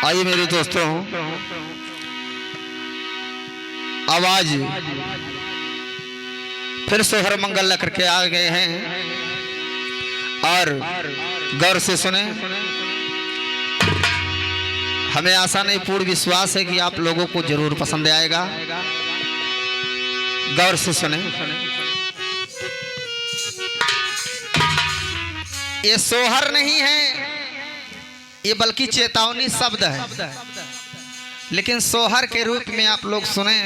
आइए मेरे दोस्तों, आवाज फिर सोहर मंगल लेकर के आ गए हैं और गौर से सुने। हमें आशा नहीं पूर्ण विश्वास है कि आप लोगों को जरूर पसंद आएगा। गौर से सुने। ये सोहर नहीं है, ये बल्कि चेतावनी शब्द है, लेकिन सोहर के रूप में आप लोग सुने।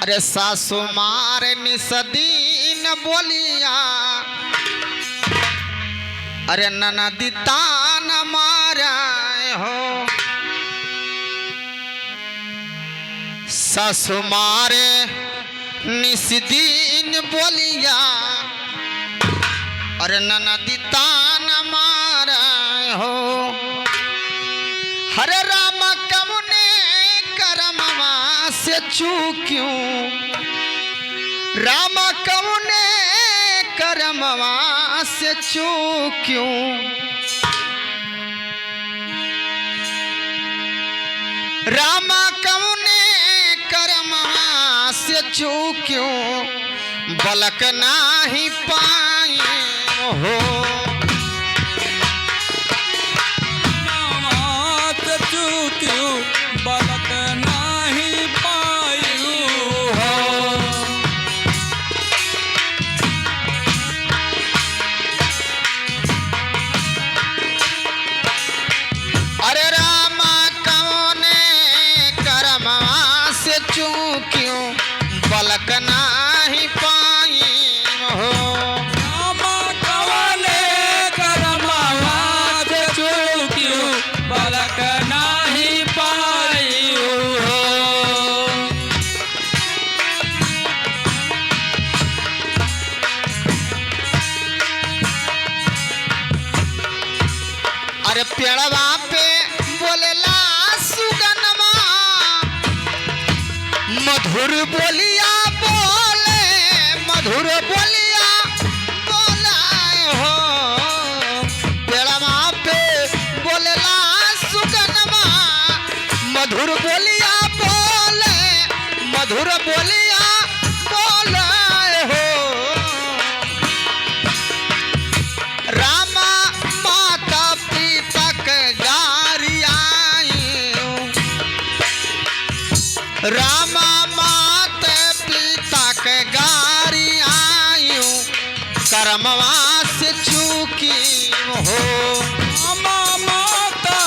अरे सासु मार निसदीन बोलिया, अरे ननदी तान मारा हो। सासु मारे निसदीन बोलिया, अरे ननदी तान मारा हो। हरे राम कमुने करमवा से चूक्यों, राम कमुने करमवा से चूक्यों। राम कमुने करमवा से चूक्यों, बलक नाही पाए हो। बलक नाही पायू हो। अरे रामा कौने करमवा से चूक्यों, बलक नाही पाई हो। रामा कौने करमवा से चूक्यों, बलक नाही पायू हो। अरे पेड़वा पे बोलेला सुगनमा, मधुर बोलिया बोले, मधुर बोलिया बोलाए हो। पेड़वा पे बोलेला सुगनमा, मधुर बोलिया बोले, मधुर बोलिया बोलाए हो। रामा माता पिता के गारी आयु, रामा माता पिता के गारी आयु, करमवा से चूकी हो। रामा माता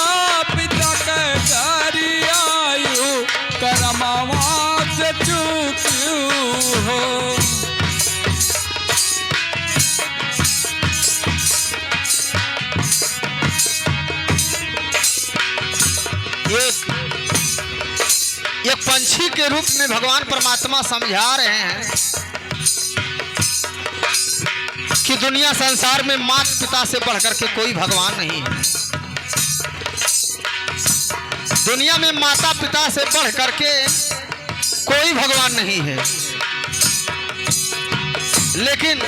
पिता के गारी आयु, करमवा से चूक्यों हो। एक पंछी के रूप में भगवान परमात्मा समझा रहे हैं कि दुनिया संसार में माता पिता से बढ़कर के कोई भगवान नहीं है। दुनिया में माता पिता से बढ़ करके कोई भगवान नहीं है, लेकिन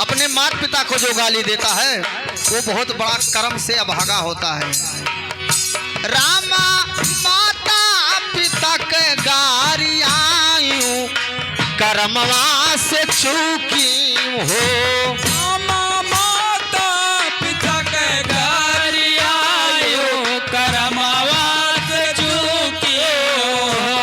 अपने माता पिता को जो गाली देता है वो बहुत बड़ा कर्म से अभागा होता है। रामा माता पिता के गारी आयु, करमवा से चूकी हो। रामा माता पिता के गारी आयु, करमवा से चूक्यों हो।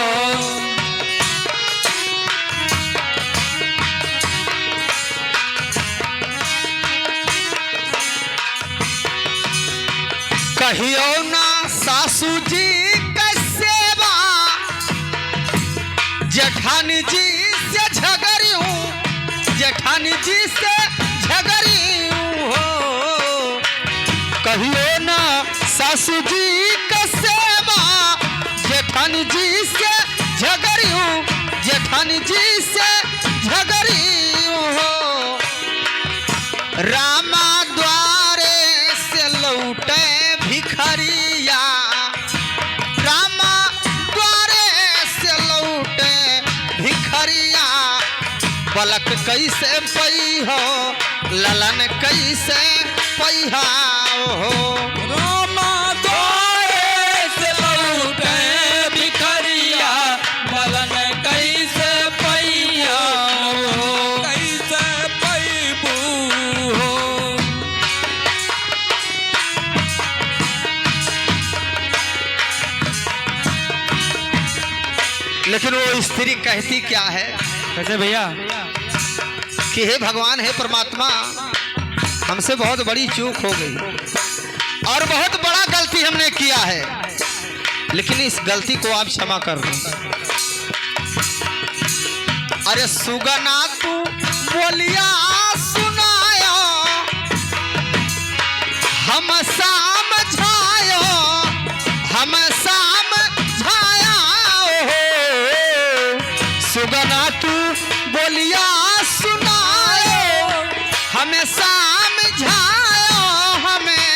कहियो ना सासू जी के सेवा, जेठानी जी से झगड़ी हूँ, जेठानी जी से झगड़ी हो। कहियो ना सासू जी के सेवा, जेठानी जी से झगड़ी हूँ, जेठानी जी से झगड़ी हो। रामा द्वारे से लौटे भिखरिया, रामा द्वारे से लौटे भिखरिया, पलक कैसे पई हो ललन कैसे पैहा हो रामा द्वारे से लौटे भिखरिया ललन कैसे पैया हो कैसे पैबू हो। लेकिन वो स्त्री कहती क्या है कैसे भैया कि हे भगवान हे परमात्मा हमसे बहुत बड़ी चूक हो गई और बहुत बड़ा गलती हमने किया है, लेकिन इस गलती को आप क्षमा कर दो। अरे सुगना तू बोलिया सुनायो हम समझायो हम समझाया हो सुगना तू बोलिया सुनायो हमें समझायो हमें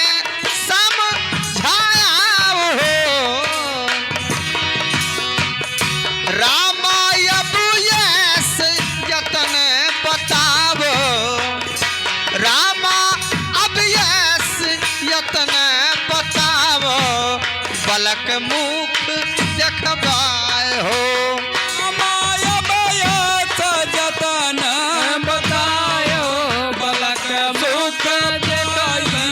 समझाया हो रामाय बुयस यतन बतावो रामा अब यस यतन बतावो बलक मुख देखबाए हो माया बयस जतन बतायो बलक सुख देखाई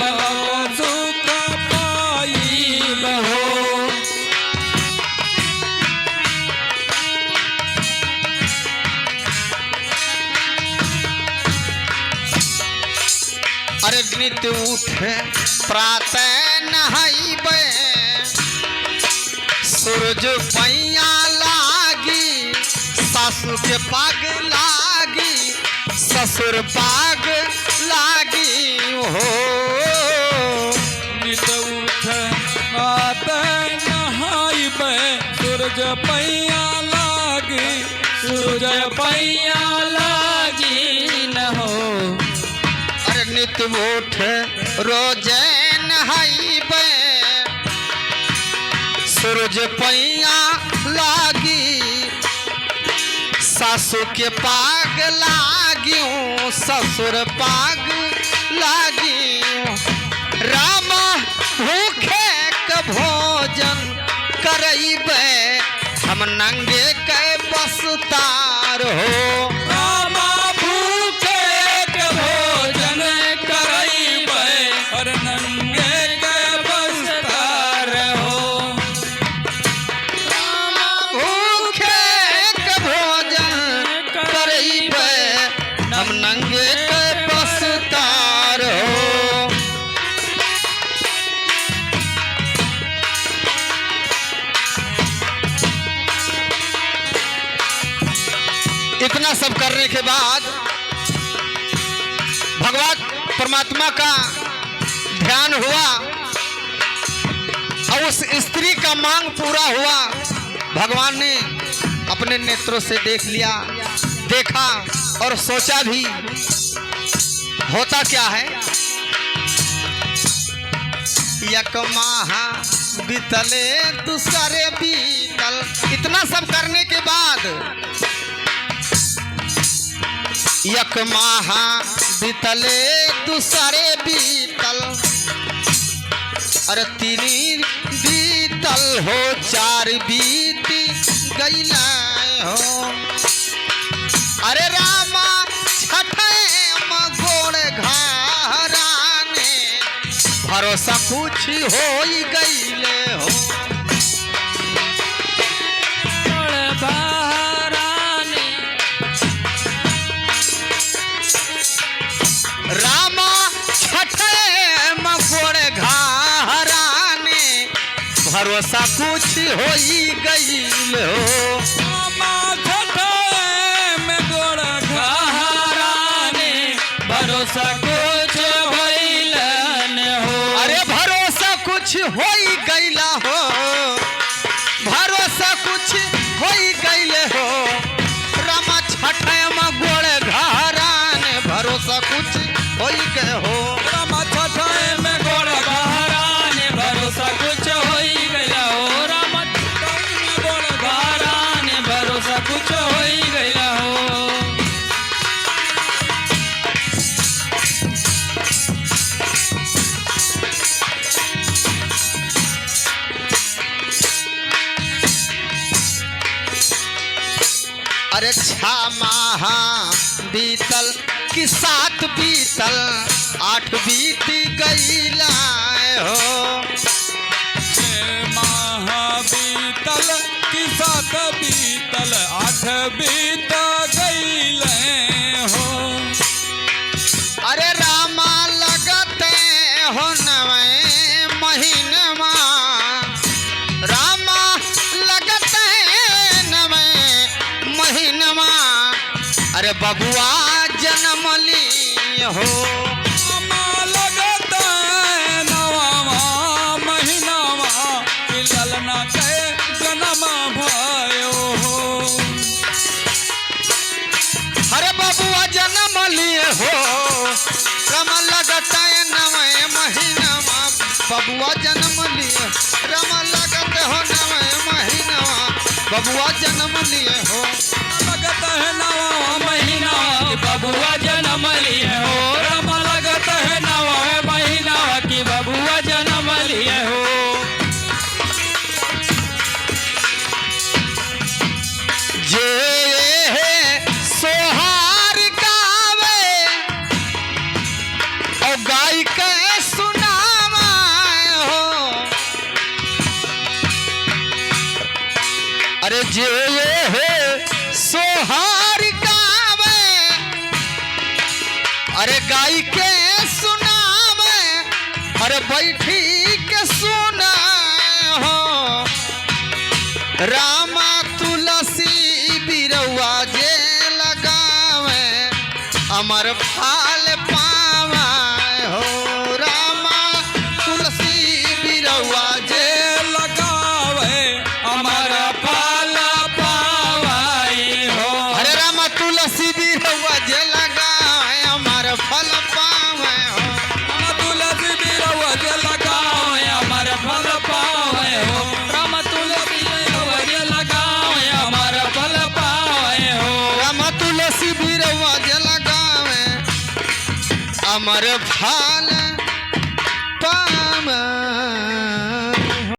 बलक सुख पाई बहो। अरे नित उठ प्रातः नहाइबे सूरज पैया लागी सासु के पाग लागी ससुर पाग लागी हो नित उठ प्रातः नहाइबे सूरज पैया लागी सूरज पैया लागी न हो। अरे नित उठ रोजे नहाइबे सूरज पैया लागी सासु के पाग लागियो ससुर पाग लागियो राम भूखे क भोजन करइबे हम नंगे के बसतार हो रामा भूखे के भोजन करइबे और नंगे के बस्तर हो। भूखे के भोजन करइबे हम नंगे के बसतार हो इतना सब करने के बाद भगवान परमात्मा का ध्यान हुआ और उस स्त्री का मांग पूरा हुआ। भगवान ने अपने नेत्रों से देख लिया देखा और सोचा भी होता क्या है। एक माह बीतले दूसरे बीतल इतना सब करने के बाद एक माह बीतले दूसरे बीतल अरे तीन बीतल हो चार बीत गईला हो अरे रामा छठे गोड़ घराने भरोसा कुछ हो गईले हो रामा छठे गोड़ घराने भरोसा कुछ हो गईल हो रामा छठे में गोड़ घराने भरोसा कुछ भइलन हो। अरे भरोसा कुछ हो गईला हो भरोसा कुछ हो गईले हो रामा छठे गोड़ घराने भरोसा कुछ हो गए हो रामा छठे में गोड़ घराने भरोसा कुछ होई गया हो। रामा छठे में गोड़ घराने भरोसा कुछ होई गया हो। 6 माह बीतल कि 7 बीतल 8 बीत गईला हो। माह बीतल कि 7 बीतल 8 बीत गईले हो। अरे रामा लगते हो 9वें महीनमा, रामा लगते 9वें महीनमा, अरे बबुआ जन्म ली हो। रामा लगते 9वां महीनावा कि ललना के जन्म भयो हो। अरे बबुआ जन्म लिए हो, रम लगते 9वें महीनामा, बबुआ जन्म लिए, रम लगते हो 9वें महीनामा, बबुआ जन्म लिए हो। लगत है 9वां महीना कि बबुआ जन्म लिए हो। राम लगत है 9वां महीना कि बबुआ जन्म लिए हो। जे सोहार गावे और गाय के सुनावा हो। अरे जे सोहार गावे, अरे गाय के सुनावे, अरे बैठी के सुना हो। रामा तुलसी बिरवा जे लगावे, अमर फल पावा हो। रामा तुलसी बिरवा जे, लगावे अमर फल पावाई हो। अरे रामा तुलसी बिरवा जे लगावे, अमर फल पावे हो। राम तुलसी बिरवा जे लगावे अमर फल पावे हो। राम तुलसी बिरवा जे लगावे अमर फल पावे हो। रामा तुलसी बिरवा जे लगावे, अमर फल